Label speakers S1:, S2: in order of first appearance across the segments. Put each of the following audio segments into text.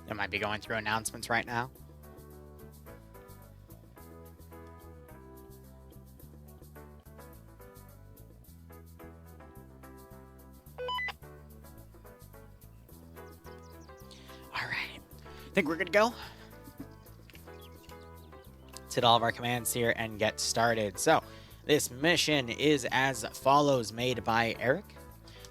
S1: They might be going through announcements right now. All right. I think we're good to go. Let's hit all of our commands here and get started. So, this mission is as follows, made by Eric.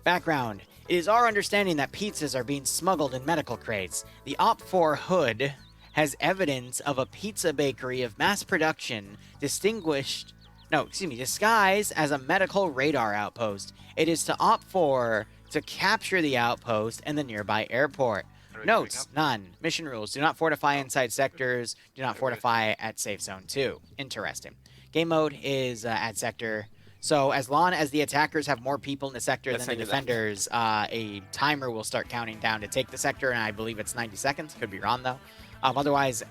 S1: Background: it is our understanding that pizzas are being smuggled in medical crates. The OP4 hood has evidence of a pizza bakery of mass production disguised as a medical radar outpost. It is to OP4 to capture the outpost and the nearby airport. Notes: none. Mission rules: do not fortify inside sectors. Do not fortify at safe zone 2. Interesting. Game mode is at sector. So as long as the attackers have more people in the sector than the defenders, a timer will start counting down to take the sector, and I believe it's 90 seconds. Could be wrong, though. Otherwise,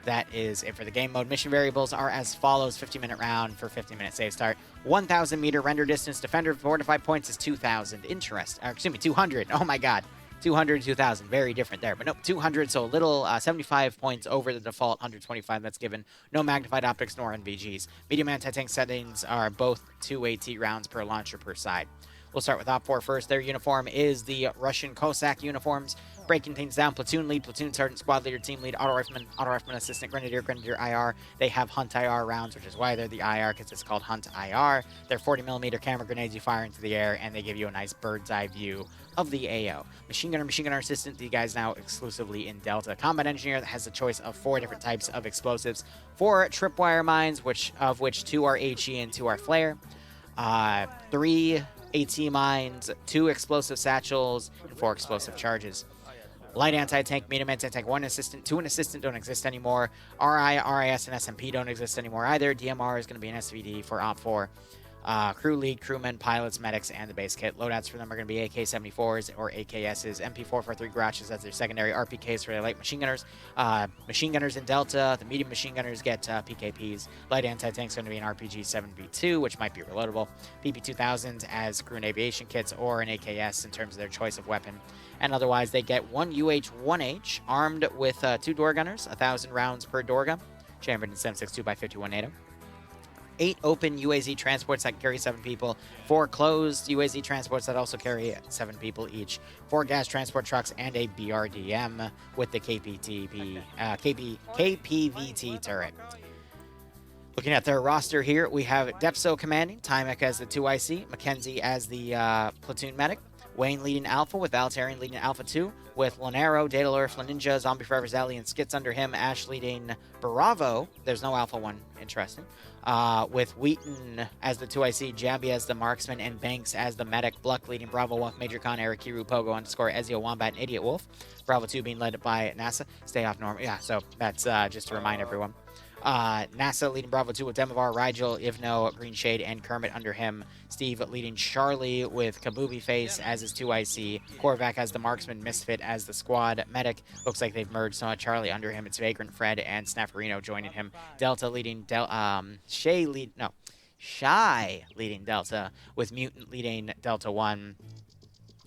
S1: that is it for the game mode. Mission variables are as follows. 50-minute round for 50-minute save start. 1,000-meter render distance. Defender fortified points is 2,000. Interest. Excuse me, 200. Oh, my God. 200, 2,000. Very different there. But nope, 200, so a little 75 points over the default 125 that's given. No magnified optics nor NVGs. Medium anti-tank settings are both 2 AT rounds per launcher per side. We'll start with Op 4 first. Their uniform is the Russian Cossack uniforms. Breaking things down: platoon lead, platoon sergeant, squad leader, team lead, auto rifleman assistant, grenadier, grenadier IR. They have Hunt IR rounds, which is why they're the IR, because it's called Hunt IR. They're 40mm camera grenades you fire into the air, and they give you a nice bird's eye view of the AO. Machine gunner assistant, the guys now exclusively in Delta. Combat engineer that has a choice of 4 different types of explosives. 4 tripwire mines, of which 2 are HE and 2 are flare. 3 AT mines, 2 explosive satchels, and 4 explosive charges. Light anti-tank, medium anti-tank, 1 assistant, 2 assistant don't exist anymore. RI, RIS, and SMP don't exist anymore either. DMR is going to be an SVD for Op 4. Crew lead, crewmen, pilots, medics, and the base kit. Loadouts for them are going to be AK-74s or AKSs, MP443 garages as their secondary, RPKs for their light machine gunners. Machine gunners in Delta, the medium machine gunners get PKPs. Light anti-tank is going to be an RPG-7B2, which might be reloadable. PP-2000s as crew and aviation kits, or an AKS in terms of their choice of weapon. And otherwise, they get 1 UH-1H armed with 2 door gunners, 1,000 rounds per door gun, chambered in 7.62x51 NATO. 8 open UAZ transports that can carry 7 people, 4 closed UAZ transports that also carry 7 people each, 4 gas transport trucks, and a BRDM with the KPVT turret. Looking at their roster here, we have Depso commanding, Tymek as the 2IC, Mackenzie as the platoon medic, Wayne leading Alpha, with Valtarian leading Alpha 2, with Lanero, Daedalur, Flaninja, Zombie Forever Zally, and Skits under him, Ash leading Bravo. There's no Alpha 1, interesting. With Wheaton as the 2IC, Jabby as the marksman, and Banks as the medic. Bluck leading Bravo 1, Major Khan, Eric Kiru, Pogo, Ezio Wombat, and Idiot Wolf. Bravo 2 being led by NASA. Stay off normal. Yeah, so that's just to remind everyone. NASA leading Bravo 2 with Demovar, Rigel, Ivno, Green Shade, and Kermit under him. Steve leading Charlie with Kabubi Face as his 2IC. Korvac as the marksman, Misfit as the squad medic. Looks like they've merged, so Charlie under him. It's Vagrant Fred and Snapperino joining him. Delta leading Shy leading Delta, with Mutant leading Delta 1.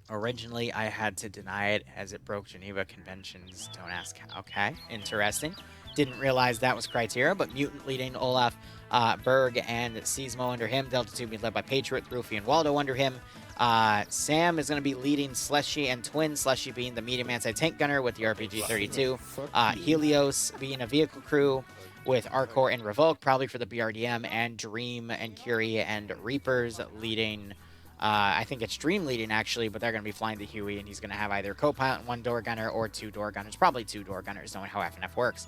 S1: Originally, I had to deny it as it broke Geneva Conventions. Don't ask how. Okay, interesting. Didn't realize that was criteria, but Mutant leading Olaf, Berg, and Seismo under him. Delta 2 being led by Patriot, Rufy, and Waldo under him. Sam is going to be leading Slushy and Twin, Slushy being the medium anti-tank gunner with the RPG-32. Helios being a vehicle crew with Arcor and Revoke, probably for the BRDM, and Dream and Curie and Reapers leading... I think it's Dream leading, actually, but they're going to be flying the Huey, and he's going to have either co-pilot and 1 door gunner or 2 door gunners. Probably 2 door gunners, knowing how FNF works.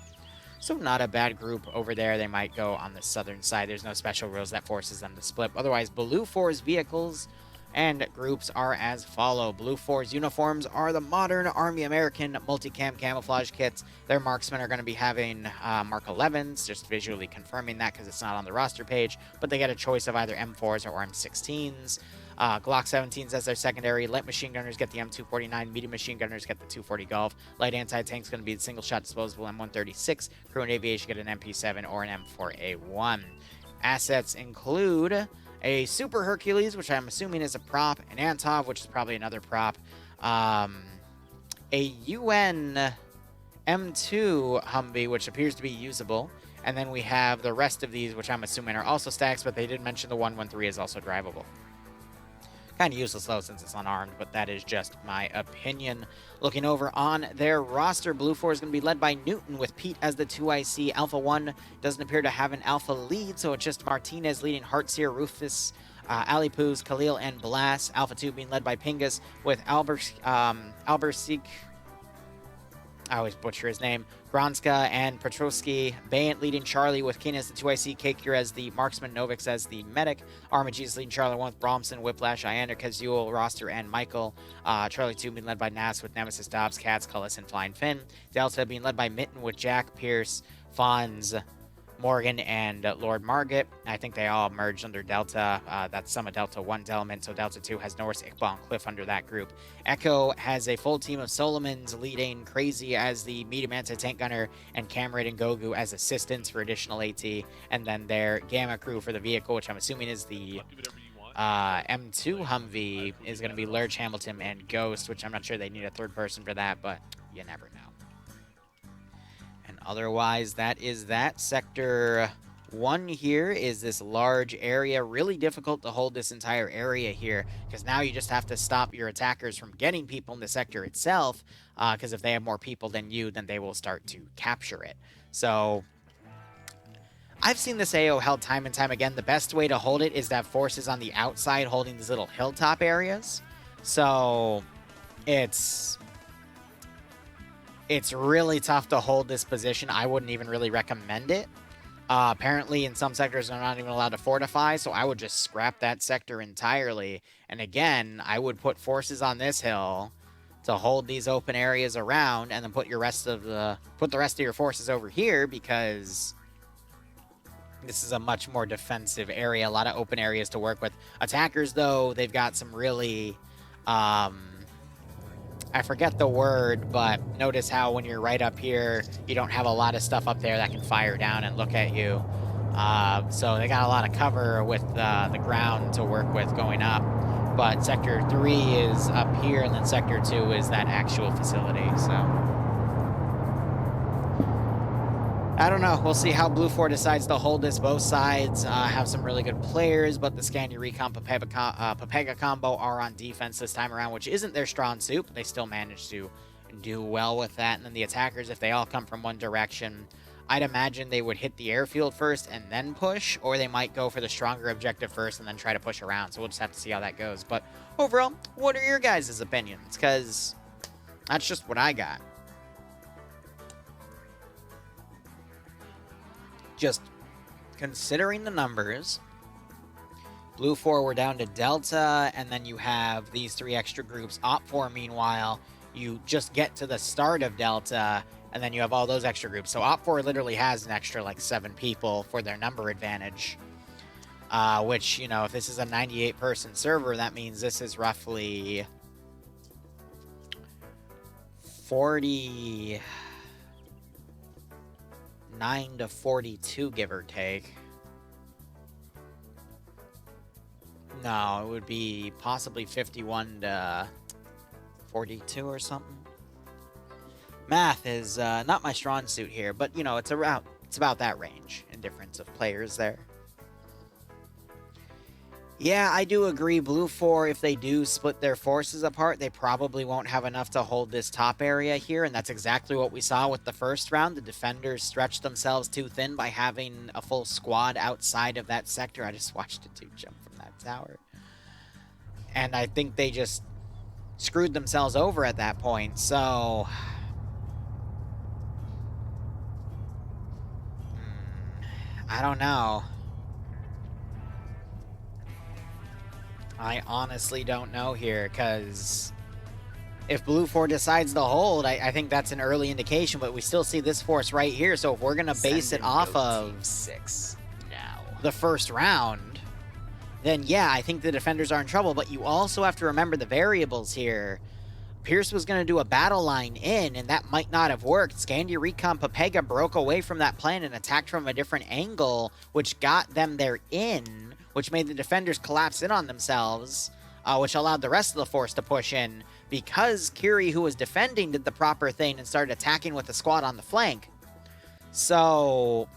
S1: So not a bad group over there. They might go on the southern side. There's no special rules that forces them to split. Otherwise, Blue 4's vehicles and groups are as follow. Blue 4's uniforms are the modern Army American multicam camouflage kits. Their marksmen are going to be having Mark 11s, just visually confirming that because it's not on the roster page. But they get a choice of either M4s or M16s. Glock 17s as their secondary. Light machine gunners get the M249. Medium machine gunners get the 240 Golf. Light anti-tank is going to be the single-shot disposable M136. Crew and aviation get an MP7 or an M4A1. Assets include a Super Hercules, which I'm assuming is a prop, an Antov, which is probably another prop, a UN M2 Humvee, which appears to be usable. And then we have the rest of these, which I'm assuming are also stacks, but they did mention the 113 is also drivable. Kind of useless, though, since it's unarmed, but that is just my opinion. Looking over on their roster, Blue 4 is going to be led by Newton, with Pete as the 2IC. Alpha 1 doesn't appear to have an alpha lead, so it's just Martinez leading Heartseer, Rufus, Alipoos, Khalil, and Blast. Alpha 2 being led by Pingus, with Albersik, I always butcher his name, Gronska and Petrovsky. Bayant leading Charlie, with Kane as the 2IC, Kakir as the marksman, Novix as the medic. Arma G is leading Charlie 1 with Bromson, Whiplash, Iander, Kazuel, Roster, and Michael. Charlie 2 being led by Nas with Nemesis, Dobbs, Katz, Cullis, and Flying Finn. Delta being led by Mitten with Jack, Pierce, Fonz, Morgan, and Lord Margit. I think they all merged under Delta. That's some of Delta 1's element, so Delta 2 has Norris, Iqbal, and Cliff under that group. Echo has a full team of Solomons leading Crazy as the medium anti-tank gunner, and Cameron and Gogu as assistants for additional AT, and then their Gamma crew for the vehicle, which I'm assuming is the M2 Humvee, is going to be Lurch, Hamilton, and Ghost, which I'm not sure they need a third person for that, but you never know. Otherwise, that is that. Sector 1 here is this large area. Really difficult to hold this entire area here, because now you just have to stop your attackers from getting people in the sector itself, because if they have more people than you, then they will start to capture it. So I've seen this AO held time and time again. The best way to hold it is to have forces on the outside holding these little hilltop areas. So it's really tough to hold this position. I wouldn't even really recommend it. Apparently, in some sectors, they're not even allowed to fortify, so I would just scrap that sector entirely. And again, I would put forces on this hill to hold these open areas around, and then put the rest of your forces over here, because this is a much more defensive area. A lot of open areas to work with. Attackers, though, they've got some really I forget the word, but notice how when you're right up here, you don't have a lot of stuff up there that can fire down and look at you. So they got a lot of cover with the ground to work with going up. But Sector 3 is up here, and then Sector 2 is that actual facility, so I don't know. We'll see how Blue 4 decides to hold this. Both sides have some really good players, but the Scandi Recon Papega combo are on defense this time around, which isn't their strong suit, but they still manage to do well with that. And then the attackers, if they all come from one direction, I'd imagine they would hit the airfield first and then push, or they might go for the stronger objective first and then try to push around. So we'll just have to see how that goes. But overall, what are your guys' opinions? Because that's just what I got. Just considering the numbers, Blue 4 we're down to Delta, and then you have these 3 extra groups. Op 4, meanwhile, you just get to the start of Delta, and then you have all those extra groups. So Op 4 literally has an extra, like, 7 people for their number advantage, which, you know, if this is a 98-person server, that means this is roughly 49 to 42, give or take. No, it would be possibly 51 to 42 or something. Math is not my strong suit here, but you know, it's about that range in difference of players there. Yeah, I do agree. Blue 4, if they do split their forces apart, they probably won't have enough to hold this top area here, and that's exactly what we saw with the first round. The defenders stretched themselves too thin by having a full squad outside of that sector. I just watched a dude jump from that tower. And I think they just screwed themselves over at that point, so I don't know. I honestly don't know here, because if Blue 4 decides to hold, I think that's an early indication, but we still see this force right here, so if we're going to base it off of 6 now, the first round, then yeah, I think the defenders are in trouble, but you also have to remember the variables here. Pierce was going to do a battle line in, and that might not have worked. Scandi Recon Papega broke away from that plan and attacked from a different angle, which got them their in, which made the defenders collapse in on themselves. which allowed the rest of the force to push in because Kiri, who was defending, did the proper thing and started attacking with the squad on the flank. So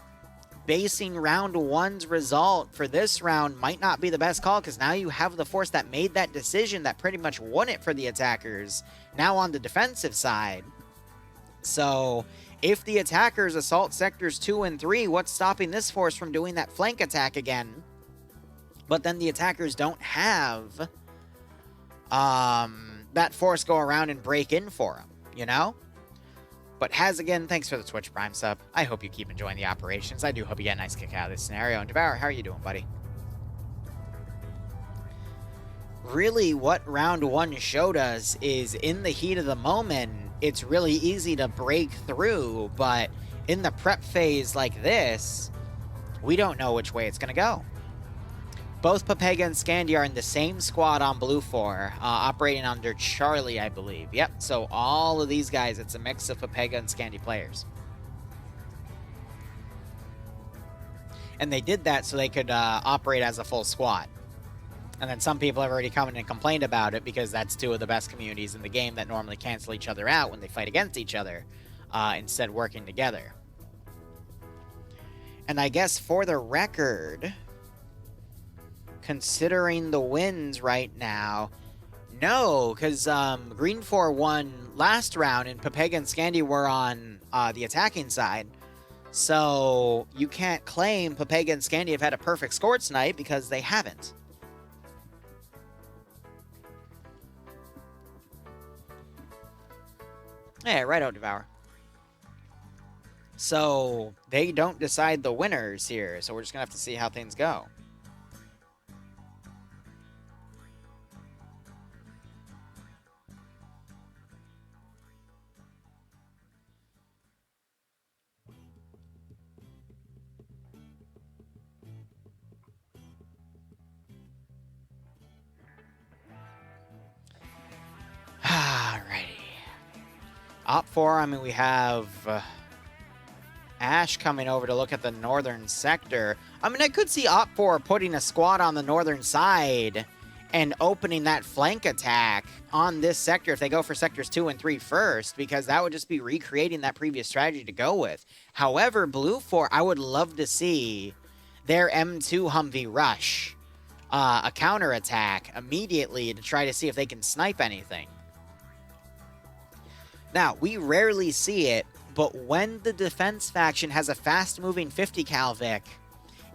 S1: basing round 1's result for this round might not be the best call, because now you have the force that made that decision that pretty much won it for the attackers now on the defensive side. So if the attackers assault sectors 2 and 3, what's stopping this force from doing that flank attack again? But then the attackers don't have that force go around and break in for them, you know? But Haz, again, thanks for the Twitch Prime sub. I hope you keep enjoying the operations. I do hope you get a nice kick out of this scenario. And Devour, how are you doing, buddy? Really, what round 1 showed us is in the heat of the moment, it's really easy to break through, but in the prep phase like this, we don't know which way it's going to go. Both Pepega and Scandi are in the same squad on Blue 4, operating under Charlie, I believe. Yep, so all of these guys, it's a mix of Pepega and Scandi players. And they did that so they could operate as a full squad. And then some people have already come in and complained about it because that's 2 of the best communities in the game that normally cancel each other out when they fight against each other, instead working together. And I guess for the record, considering the wins right now, no, because Green 4 won last round and Pepega and Scandi were on the attacking side. So you can't claim Pepega and Scandi have had a perfect score tonight because they haven't. Yeah, right out, Devour. So they don't decide the winners here, so we're just going to have to see how things go. Alrighty. Op 4, I mean, we have Ash coming over to look at the northern sector. I mean, I could see Op 4 putting a squad on the northern side and opening that flank attack on this sector if they go for sectors 2 and 3 first, because that would just be recreating that previous strategy to go with. However, Blue 4, I would love to see their M2 Humvee rush a counterattack immediately to try to see if they can snipe anything. Now, we rarely see it, but when the defense faction has a fast-moving 50 cal Vic,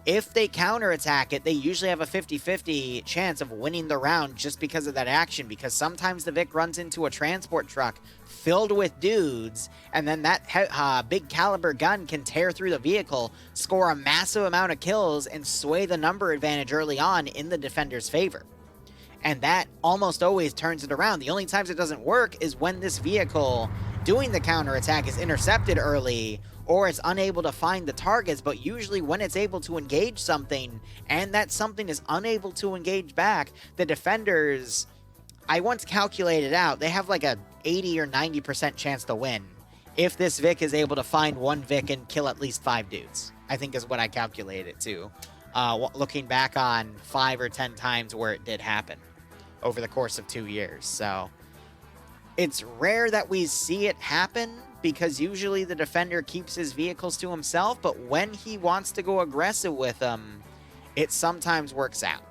S1: if they counterattack it, they usually have a 50-50 chance of winning the round just because of that action, because sometimes the Vic runs into a transport truck filled with dudes, and then that big caliber gun can tear through the vehicle, score a massive amount of kills, and sway the number advantage early on in the defender's favor. And that almost always turns it around. The only times it doesn't work is when this vehicle doing the counterattack is intercepted early, or it's unable to find the targets. But usually when it's able to engage something, and that something is unable to engage back, the defenders, I once calculated out, they have like a 80 or 90% chance to win if this Vic is able to find one Vic and kill at least 5 dudes, I think is what I calculated it to. Looking back on 5 or 10 times where it did happen over the course of 2 years. So it's rare that we see it happen, because usually the defender keeps his vehicles to himself, but when he wants to go aggressive with them, it sometimes works out.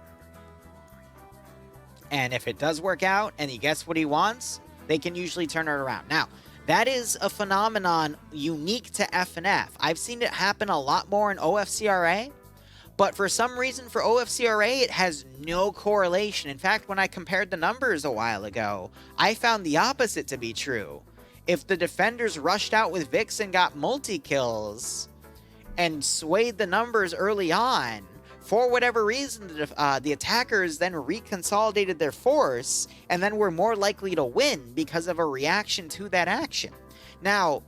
S1: And if it does work out and he gets what he wants, they can usually turn it around. Now, that is a phenomenon unique to FNF. I've seen it happen a lot more in OFCRA, but for some reason for OFCRA, it has no correlation. In fact, when I compared the numbers a while ago, I found the opposite to be true. If the defenders rushed out with Vix and got multi-kills and swayed the numbers early on, for whatever reason, the attackers then reconsolidated their force and then were more likely to win because of a reaction to that action. Now,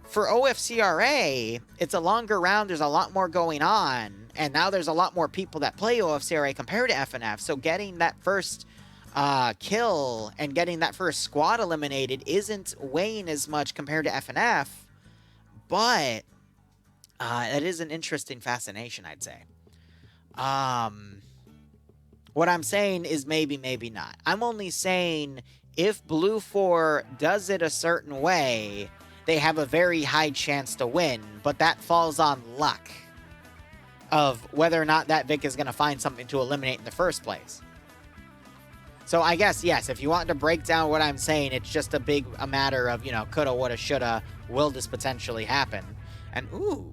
S1: for OFCRA, it's a longer round, there's a lot more going on, and now there's a lot more people that play OFCRA compared to FNF, so getting that first kill and getting that first squad eliminated isn't weighing as much compared to FNF, but it is an interesting fascination, I'd say. What I'm saying is maybe, maybe not. I'm only saying if Blue 4 does it a certain way, they have a very high chance to win, but that falls on luck of whether or not that Vic is going to find something to eliminate in the first place. So I guess, yes, if you want to break down what I'm saying, it's just a matter of, you know, coulda, woulda, shoulda, will this potentially happen? And, ooh.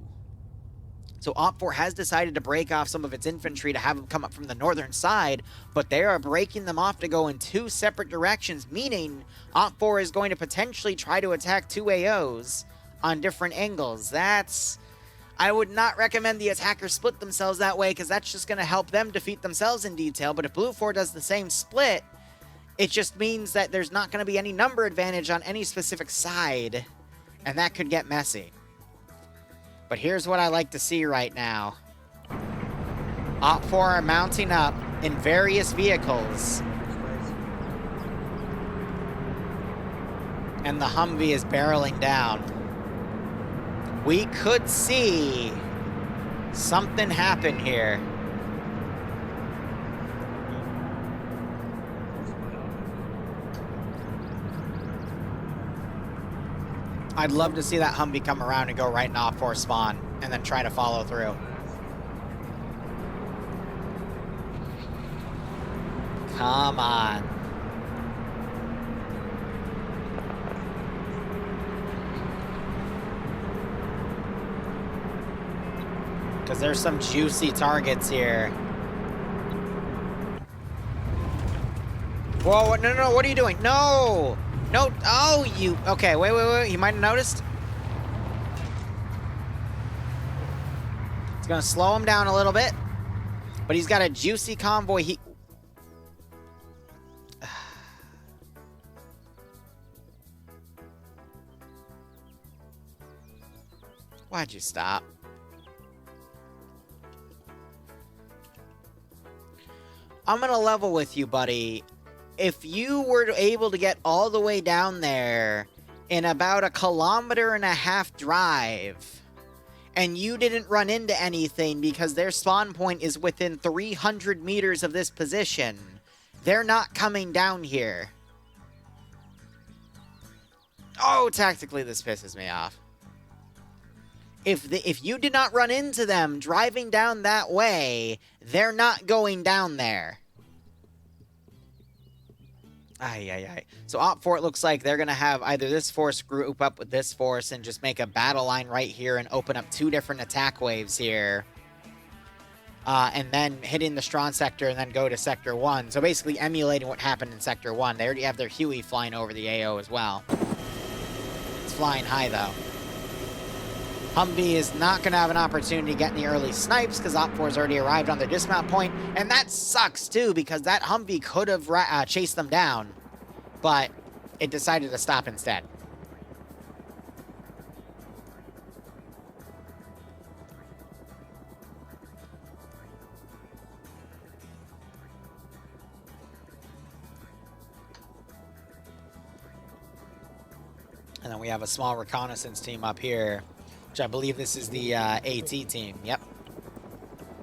S1: So OPFOR has decided to break off some of its infantry to have them come up from the northern side, but they are breaking them off to go in 2 separate directions, meaning OPFOR is going to potentially try to attack 2 AOs on different angles. I would not recommend the attackers split themselves that way, because that's just going to help them defeat themselves in detail. But if Blue 4 does the same split, it just means that there's not going to be any number advantage on any specific side, and that could get messy. But here's what I like to see right now. OPFOR are mounting up in various vehicles, and the Humvee is barreling down. We could see something happen here. I'd love to see that Humvee come around and go right in OPFOR spawn and then try to follow through. Come on. Because there's some juicy targets here. Whoa, no, what are you doing? No! No, oh, you, okay, wait, you might have noticed. It's gonna slow him down a little bit, but he's got a juicy convoy. Why'd you stop? I'm gonna level with you, buddy. If you were able to get all the way down there in about 1.5 kilometer drive, and you didn't run into anything because their spawn point is within 300 meters of this position, they're not coming down here. Oh, tactically this pisses me off. If you did not run into them driving down that way, they're not going down there. So OPFOR, it looks like they're going to have either this force group up with this force and just make a battle line right here and open up 2 different attack waves here. And then hitting the strong sector and then go to Sector 1. So basically emulating what happened in Sector 1. They already have their Huey flying over the AO as well. It's flying high, though. Humvee is not going to have an opportunity to get in the early snipes because OPFOR's already arrived on their dismount point. And that sucks, too, because that Humvee could have chased them down. But it decided to stop instead. And then we have a small reconnaissance team up here, which I believe this is the AT team. Yep.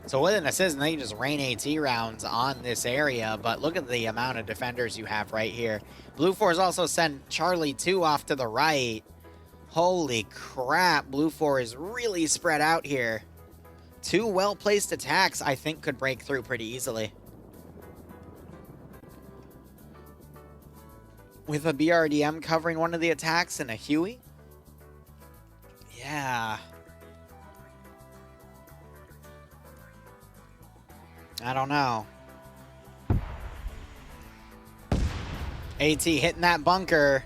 S1: So with an assist, they just rain AT rounds on this area, but look at the amount of defenders you have right here. Blue 4's also sent Charlie 2 off to the right. Holy crap, Blue 4 is really spread out here. 2 well-placed attacks, I think, could break through pretty easily. With a BRDM covering one of the attacks and a Huey? Yeah. I don't know. AT hitting that bunker.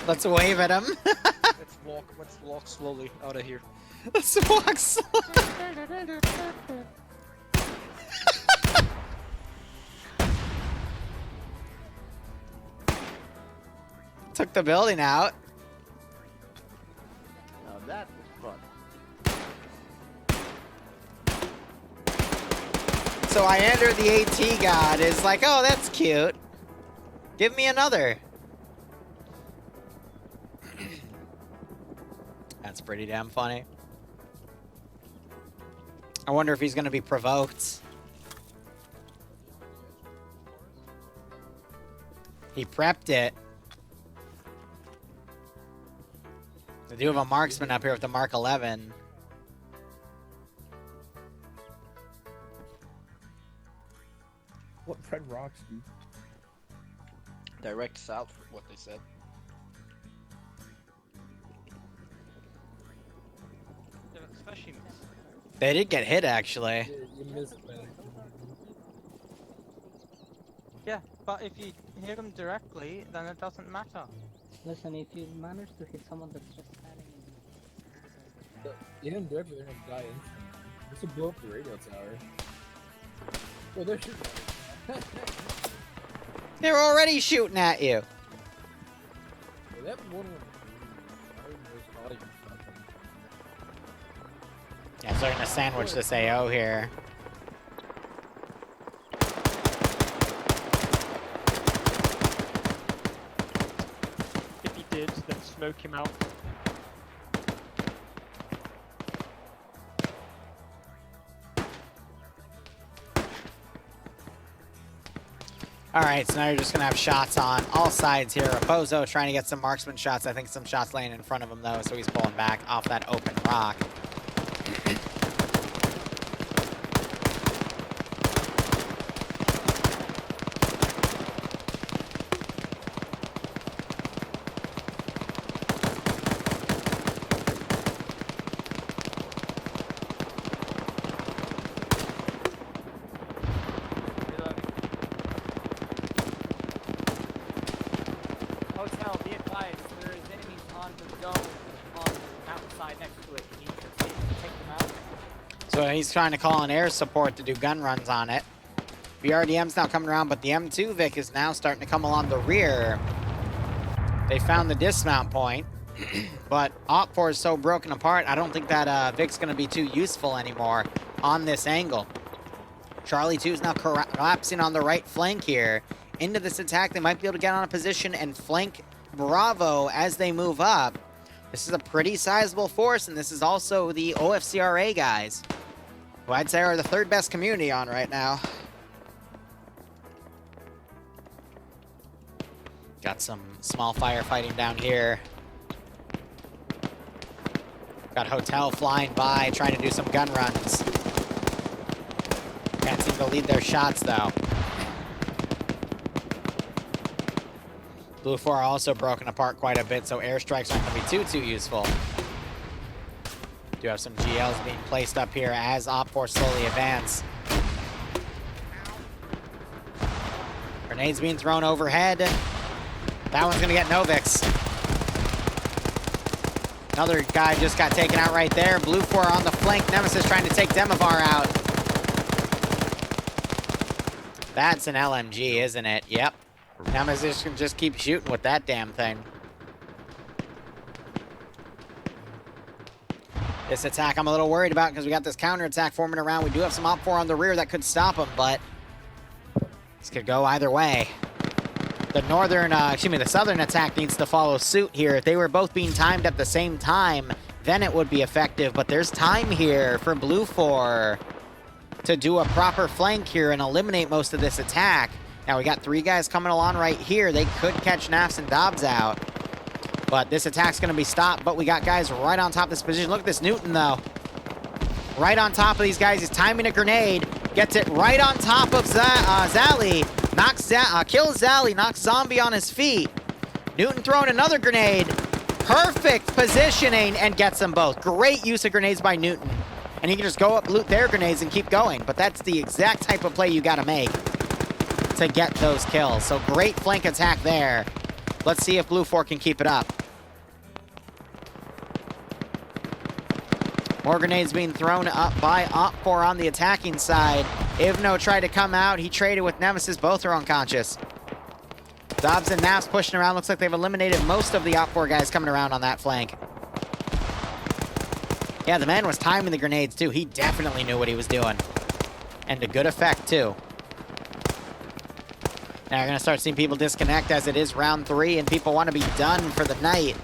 S1: Let's wave at him.
S2: Let's walk slowly out of here.
S1: Let's walk slowly. Took the building out.
S3: Now that was fun.
S1: So I enter the AT god is like, oh, that's cute. Give me another. That's pretty damn funny. I wonder if he's going to be provoked. He prepped it. They do have a marksman up here with the Mark 11.
S4: What red rocks, dude?
S2: Direct south, what they said. Yeah, especially
S1: They did get hit, actually.
S4: Yeah, you missed it.
S5: Yeah, but if you hit them directly, then it doesn't matter.
S6: Listen, if you manage to hit someone that's just standing in
S4: You didn't directly, they're gonna die instantly. This will blow up the radio tower. Oh, they're shooting at us.
S1: They're already shooting at you.
S4: Yeah, that one was not even fucking.
S1: Yeah, so they're going to sandwich this AO here.
S7: If he did, then smoke him out.
S1: Alright, so now you're just going to have shots on all sides here. Opozo trying to get some marksman shots. I think some shots laying in front of him, though, so he's pulling back off that open rock.
S6: Hotel, be advised, there is enemies on the dome on the mountainside next to it. You need to take them out.
S1: So he's trying to call in air support to do gun runs on it. BRDM's now coming around, but the M2 Vic is now starting to come along the rear. They found the dismount point, but Op4 is so broken apart, I don't think that Vic's going to be too useful anymore on this angle. Charlie 2 is now collapsing on the right flank here. Into this attack, they might be able to get on a position and flank Bravo as they move up. This is a pretty sizable force, and this is also the OFCRA guys, who I'd say are the third best community on right now. Got some small firefighting down here. Got Hotel flying by, trying to do some gun runs. Can't seem to lead their shots, though. Blue 4 are also broken apart quite a bit, so airstrikes aren't going to be too useful. Do have some GLs being placed up here as Op4 slowly advance. Grenades being thrown overhead. That one's going to get Novix. Another guy just got taken out right there. Blue 4 on the flank. Nemesis trying to take Demovar out. That's an LMG, isn't it? Yep. Nemesis can just keep shooting with that damn thing. This attack I'm a little worried about because we got this counterattack forming around. We do have some Op4 on the rear that could stop him, but this could go either way. The southern attack needs to follow suit here. If they were both being timed at the same time, then it would be effective, but there's time here for Blue 4 to do a proper flank here and eliminate most of this attack. Now we got 3 guys coming along right here. They could catch Nafs and Dobbs out, but this attack's going to be stopped. But we got guys right on top of this position. Look at this Newton, though. Right on top of these guys. He's timing a grenade. Gets it right on top of Zally. Kills Zally. Knocks Zombie on his feet. Newton throwing another grenade. Perfect positioning and gets them both. Great use of grenades by Newton. And he can just go up, loot their grenades, and keep going. But that's the exact type of play you got to make to get those kills. So great flank attack there. Let's see if Blue 4 can keep it up. More grenades being thrown up by Op4 on the attacking side. Ivno tried to come out. He traded with Nemesis. Both are unconscious. Dobbs and Nafs pushing around. Looks like they've eliminated most of the Op4 guys coming around on that flank. Yeah, the man was timing the grenades, too. He definitely knew what he was doing. And to good effect, too. Now you're going to start seeing people disconnect as it is round 3, and people want to be done for the night.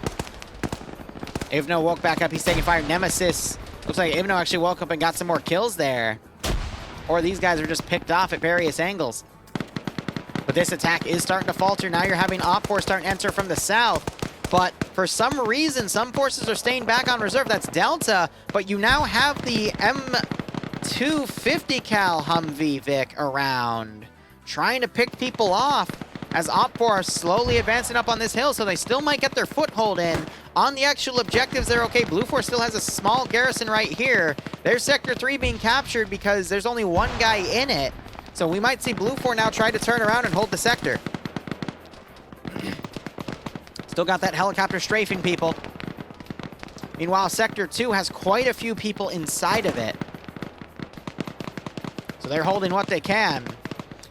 S1: Ivno woke back up. He's taking fire. Nemesis Looks like Ivno actually woke up and got some more kills there. Or these guys are just picked off at various angles. But this attack is starting to falter. Now you're having Op Force starting to enter from the south. But for some reason, some forces are staying back on reserve. That's Delta. But you now have the M250 cal Humvee Vic around, trying to pick people off as Op Force are slowly advancing up on this hill, so they still might get their foothold in. On the actual objectives, they're okay. Blue Force still has a small garrison right here. There's Sector 3 being captured because there's only one guy in it. So we might see Blue Force now try to turn around and hold the sector. Still got that helicopter strafing people. Meanwhile, Sector 2 has quite a few people inside of it. So they're holding what they can.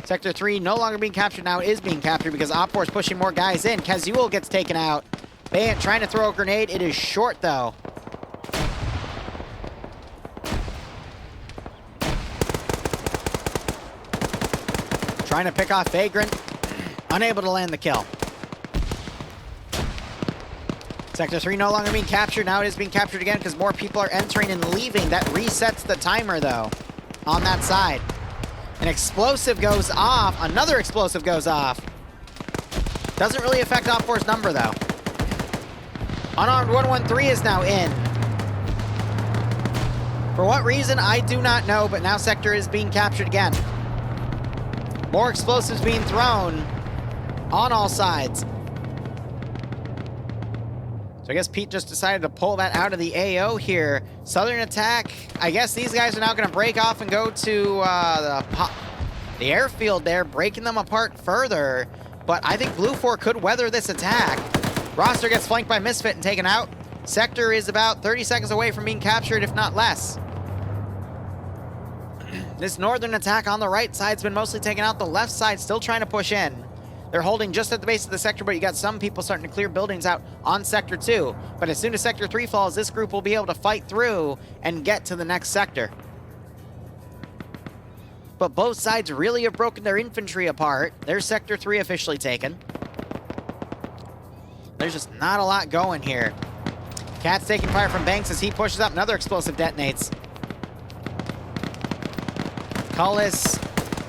S1: Sector 3 no longer being captured, now is being captured because Op Force pushing more guys in. Kazuel gets taken out. Bayant trying to throw a grenade. It is short, though. Trying to pick off Vagrant. Unable to land the kill. Sector 3 no longer being captured. Now it is being captured again because more people are entering and leaving. That resets the timer, though, on that side. An explosive goes off. Another explosive goes off. Doesn't really affect Op Force number, though. Unarmed 113 is now in. For what reason, I do not know, but now Sector is being captured again. More explosives being thrown on all sides. So I guess Pete just decided to pull that out of the AO here. Southern attack. I guess these guys are now going to break off and go to the airfield there, breaking them apart further. But I think Blue 4 could weather this attack. Roster gets flanked by Misfit and taken out. Sector is about 30 seconds away from being captured, if not less. This northern attack on the right side's been mostly taken out. The left side still trying to push in. They're holding just at the base of the sector, but you got some people starting to clear buildings out on Sector 2. But as soon as Sector 3 falls, this group will be able to fight through and get to the next sector. But both sides really have broken their infantry apart. There's Sector 3 officially taken. There's just not a lot going here. Cat's taking fire from Banks as he pushes up. Another explosive detonates. Cullis,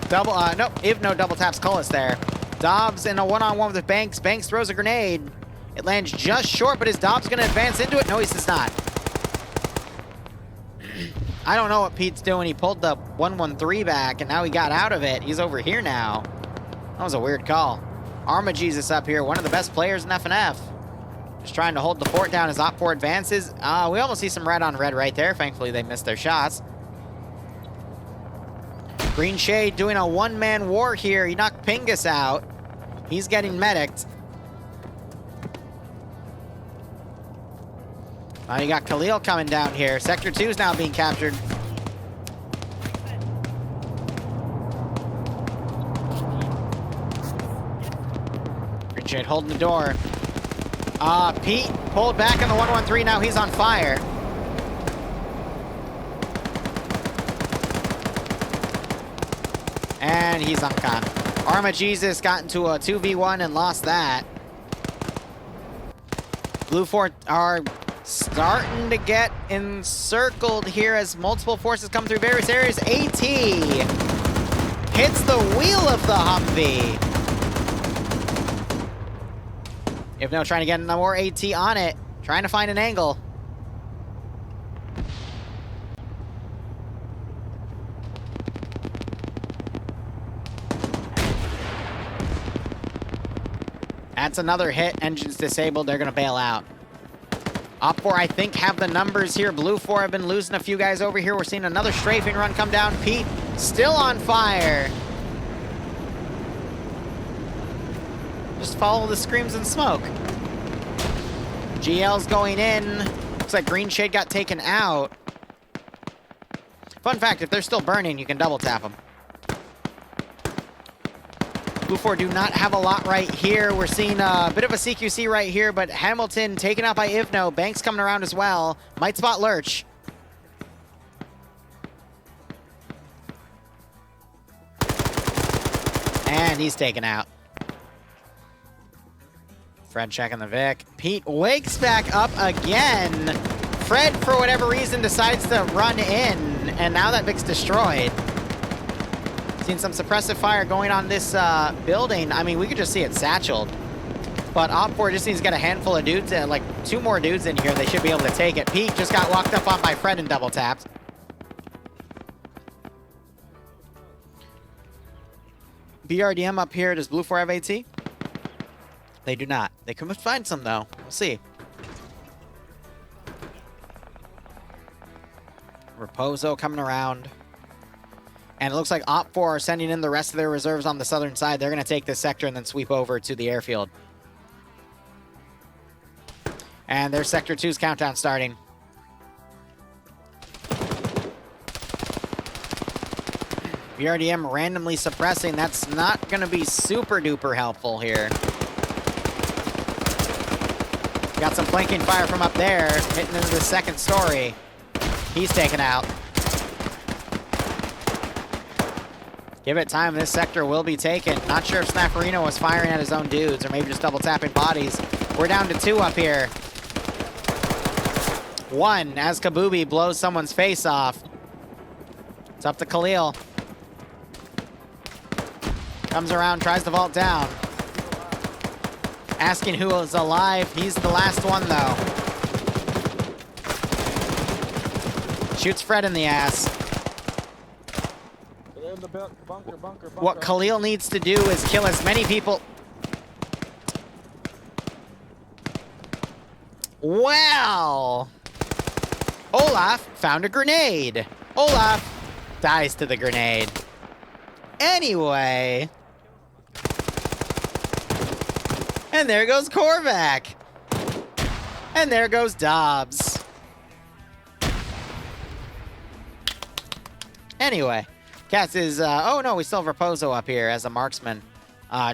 S1: Ivno double taps Cullis there. Dobbs in a one-on-one with Banks. Banks throws a grenade. It lands just short, but is Dobbs going to advance into it? No, he does not. I don't know what Pete's doing. He pulled the 113 back, and now he got out of it. He's over here now. That was a weird call. Arma Jesus up here, one of the best players in FNF. Just trying to hold the fort down as Op 4 advances. We almost see some red on red right there. Thankfully, they missed their shots. Green Shade doing a one-man war here. He knocked Pingus out. He's getting medicked. You got Khalil coming down here. Sector 2 is now being captured. Green Shade holding the door. Pete pulled back on the 113. Now he's on fire. And he's on con. Arma Jesus got into a 2v1 and lost that. Blue 4 are starting to get encircled here as multiple forces come through various areas. AT hits the wheel of the Humvee. Ivno trying to get more AT on it, trying to find an angle. That's another hit. Engine's disabled. They're going to bail out. Op 4, I think, have the numbers here. Blue 4 have been losing a few guys over here. We're seeing another strafing run come down. Pete still on fire. Just follow the screams and smoke. GL's going in. Looks like Green Shade got taken out. Fun fact, if they're still burning, you can double tap them. Blue 4 do not have a lot right here. We're seeing a bit of a CQC right here, but Hamilton taken out by Ivno. Banks coming around as well. Might spot Lurch. And he's taken out. Fred checking the Vic. Pete wakes back up again. Fred, for whatever reason, decides to run in, and now that Vic's destroyed. Seen some suppressive fire going on this building. I mean, we could just see it satcheled. But Op4 just needs to get a handful of dudes, like 2 more dudes in here. They should be able to take it. Pete just got walked up on by Fred and double tapped. BRDM up here. Does Blue 4 have AT? They do not. They could find some, though. We'll see. Raposo coming around. And it looks like Op4 are sending in the rest of their reserves on the southern side. They're going to take this sector and then sweep over to the airfield. And there's Sector 2's countdown starting. BRDM randomly suppressing. That's not going to be super duper helpful here. Got some flanking fire from up there, hitting into the second story. He's taken out. Give it time, this sector will be taken. Not sure if Snapperino was firing at his own dudes or maybe just double tapping bodies. We're down to 2 up here. 1 as Kabubi blows someone's face off. It's up to Khalil. Comes around, tries to vault down. Asking who is alive. He's the last one, though. Shoots Fred in the ass.
S4: In the bunker.
S1: What Khalil needs to do is kill as many people. Well, Olaf found a grenade. Olaf dies to the grenade. Anyway. And there goes Korvac. And there goes Dobbs. Anyway. Cats is, oh no, we still have Raposo up here as a marksman.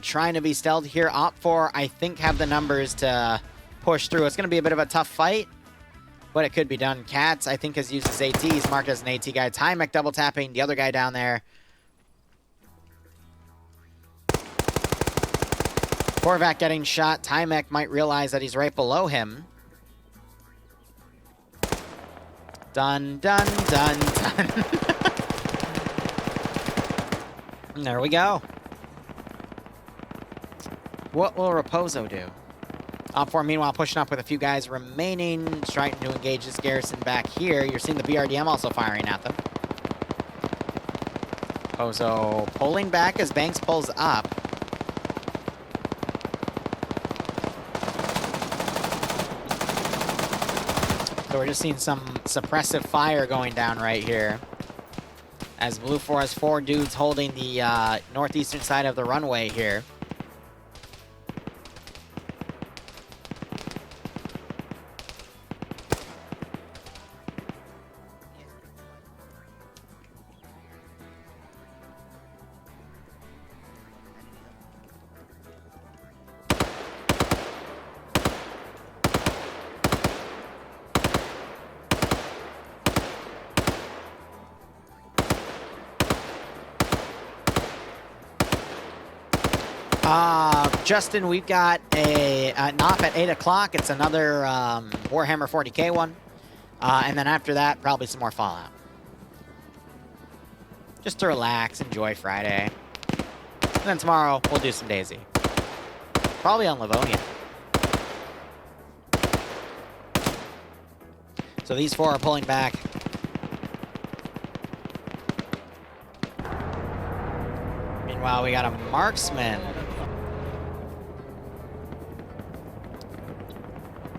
S1: Trying to be stealth here. Op4, I think, have the numbers to push through. It's going to be a bit of a tough fight, but it could be done. Cats, I think, has used his AT. He's marked as an AT guy. Tymek double tapping the other guy down there. Korvac getting shot. Tymek might realize that he's right below him. Dun, dun, dun, dun. There we go. What will Raposo do? Op4, meanwhile, pushing up with a few guys remaining, trying to engage this garrison back here. You're seeing the BRDM also firing at them. Raposo pulling back as Banks pulls up. So we're just seeing some suppressive fire going down right here. As Blue 4 has 4 dudes holding the northeastern side of the runway here. Justin, we've got a NOP at 8 o'clock. It's another Warhammer 40k one. And then after that, probably some more Fallout. Just to relax, enjoy Friday. And then tomorrow, we'll do some DayZ. Probably on Livonia. So these 4 are pulling back. Meanwhile, we got a marksman.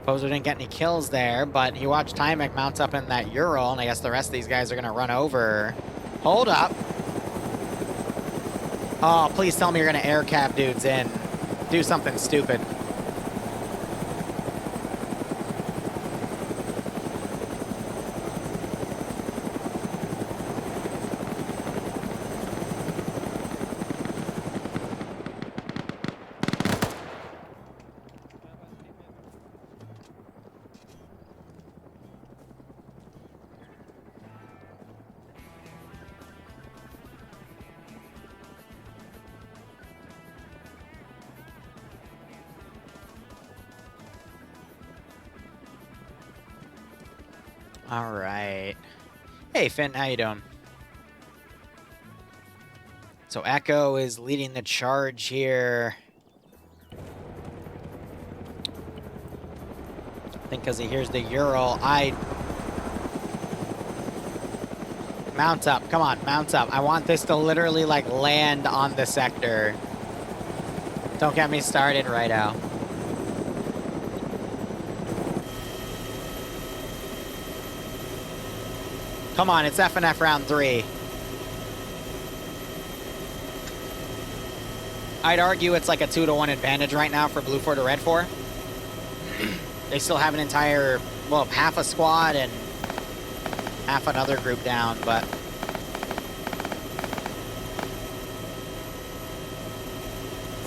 S1: Poser didn't get any kills there, but he watched Tymek mount up in that Ural, and I guess the rest of these guys are going to run over. Hold up. Oh, please tell me you're going to air cap dudes in. Do something stupid. All right. Hey, Finn, how you doing? So Echo is leading the charge here. I think because he hears the Ural. Mount up. Come on, mount up. I want this to literally, like, land on the sector. Don't get me started, righto. Come on, it's FNF round 3. I'd argue it's like a 2-to-1 advantage right now for Blue 4 to Red 4. They still have an entire, well, half a squad and half another group down, but...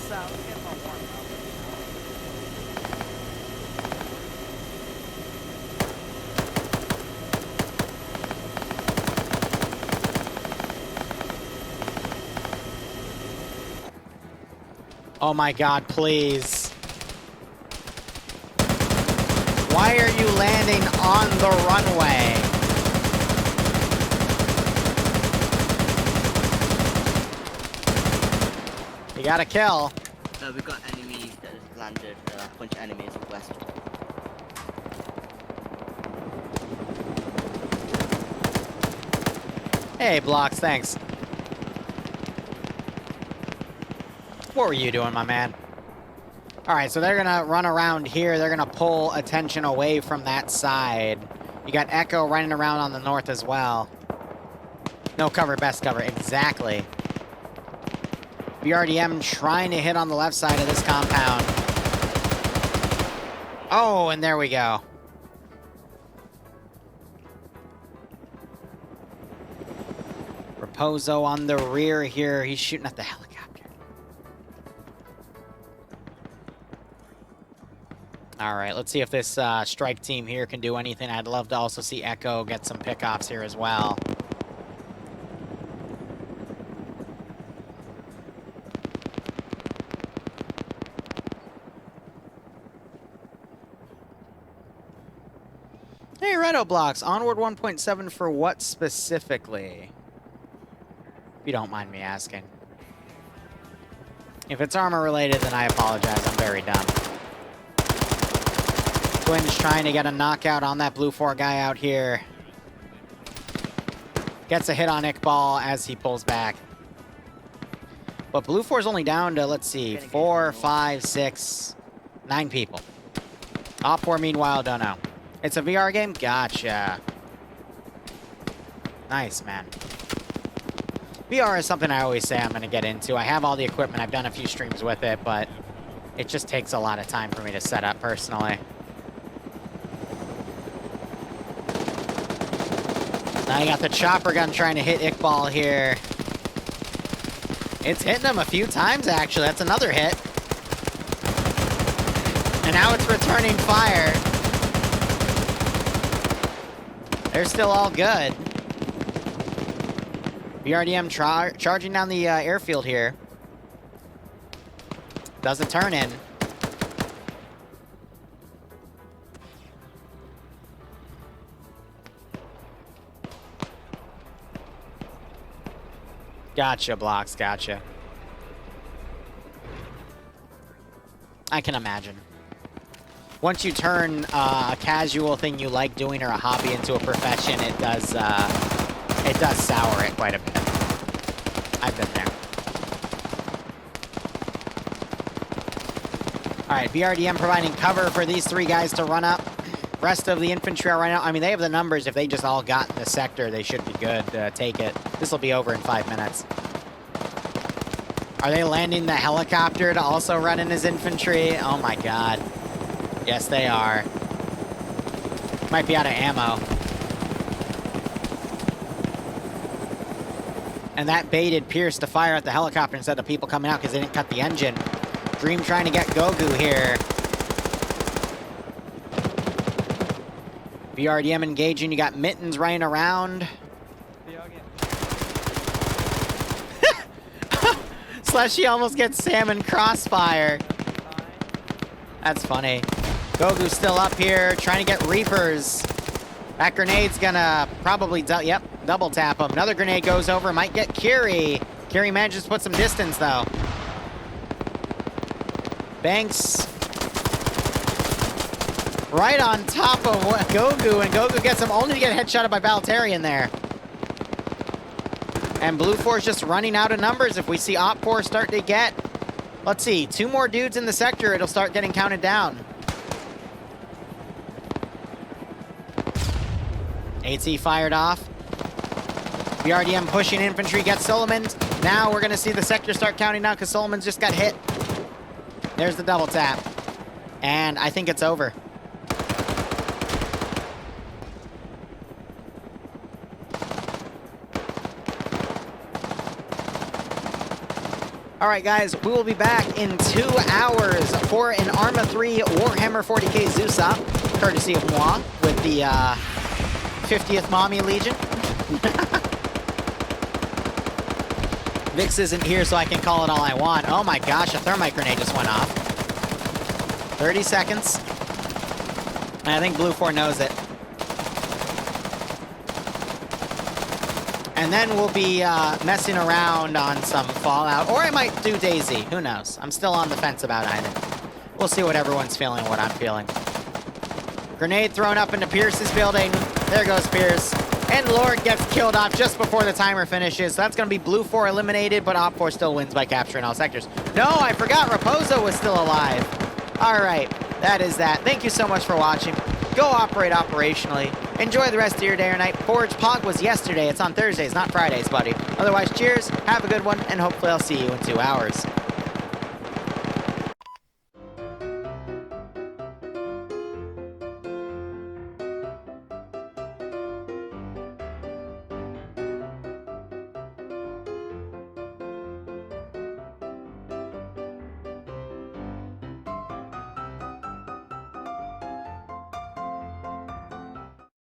S6: So, let's get more warmed up.
S1: Oh my god, please. Why are you landing on the runway? You got a kill.
S8: We got enemies that just landed, a bunch of enemies west.
S1: Hey, Blocks, thanks. What were you doing, my man? All right, so they're gonna run around here. They're gonna pull attention away from that side. You got Echo running around on the north as well. No cover, best cover, exactly. BRDM trying to hit on the left side of this compound. Oh, and there we go. Raposo on the rear here. He's shooting at the helicopter. All right, let's see if this strike team here can do anything. I'd love to also see Echo get some pickoffs here as well. Hey, Redo Blocks, Onward 1.7 for what specifically? If you don't mind me asking. If it's armor related, then I apologize. I'm very dumb. Twin's trying to get a knockout on that Blue 4 guy out here. Gets a hit on Iqbal as he pulls back. But Blue 4's only down to, let's see, 4, 5, 6, 9 people. Op 4, meanwhile, don't know. It's a VR game? Gotcha. Nice, man. VR is something I always say I'm going to get into. I have all the equipment. I've done a few streams with it, but it just takes a lot of time for me to set up personally. Now you got the chopper gun trying to hit Iqbal here. It's hitting him a few times, actually. That's another hit. And now it's returning fire. They're still all good. BRDM charging down the airfield here. Doesn't turn in. Gotcha, Blocks, gotcha. I can imagine. Once you turn a casual thing you like doing or a hobby into a profession, it does sour it quite a bit. I've been there. All right, BRDM providing cover for these 3 guys to run up. Rest of the infantry are running out. I mean, they have the numbers. If they just all got in the sector, they should be good to take it. This will be over in 5 minutes. Are they landing the helicopter to also run in his infantry? Oh my god. Yes, they are. Might be out of ammo. And that baited Pierce to fire at the helicopter instead of people coming out because they didn't cut the engine. Dream trying to get Gogu here. BRDM engaging. You got Mittens running around. Slushy almost gets Salmon crossfire. That's funny. Gogu's still up here trying to get Reapers. That grenade's gonna probably, double tap him. Another grenade goes over, might get Kiri. Kiri manages to put some distance, though. Banks right on top of Gogu, and Gogu gets him only to get headshotted by Valtarian there. And Blue 4's just running out of numbers. If we see Op 4 start to get, let's see, 2 more dudes in the sector, it'll start getting counted down. AT fired off. BRDM pushing infantry, gets Solomons. Now we're gonna see the sector start counting down because Solomons just got hit. There's the double tap. And I think it's over. All right, guys, we will be back in 2 hours for an Arma 3 Warhammer 40k Zeus up, courtesy of moi, with the 50th Mommy Legion. Vix isn't here, so I can call it all I want. Oh my gosh, a thermite grenade just went off. 30 seconds. And I think Blue 4 knows it. And then we'll be messing around on some Fallout, or I might do Daisy. Who knows? I'm still on the fence about either. We'll see what everyone's feeling, what I'm feeling. Grenade thrown up into Pierce's building. There goes Pierce. And Lord gets killed off just before the timer finishes. So that's going to be Blue 4 eliminated, but Op 4 still wins by capturing all sectors. No, I forgot Raposo was still alive. All right, that is that. Thank you so much for watching. Go operate operationally. Enjoy the rest of your day or night. Forge Pog was yesterday. It's on Thursdays, not Fridays, buddy. Otherwise, cheers, have a good one, and hopefully I'll see you in 2 hours.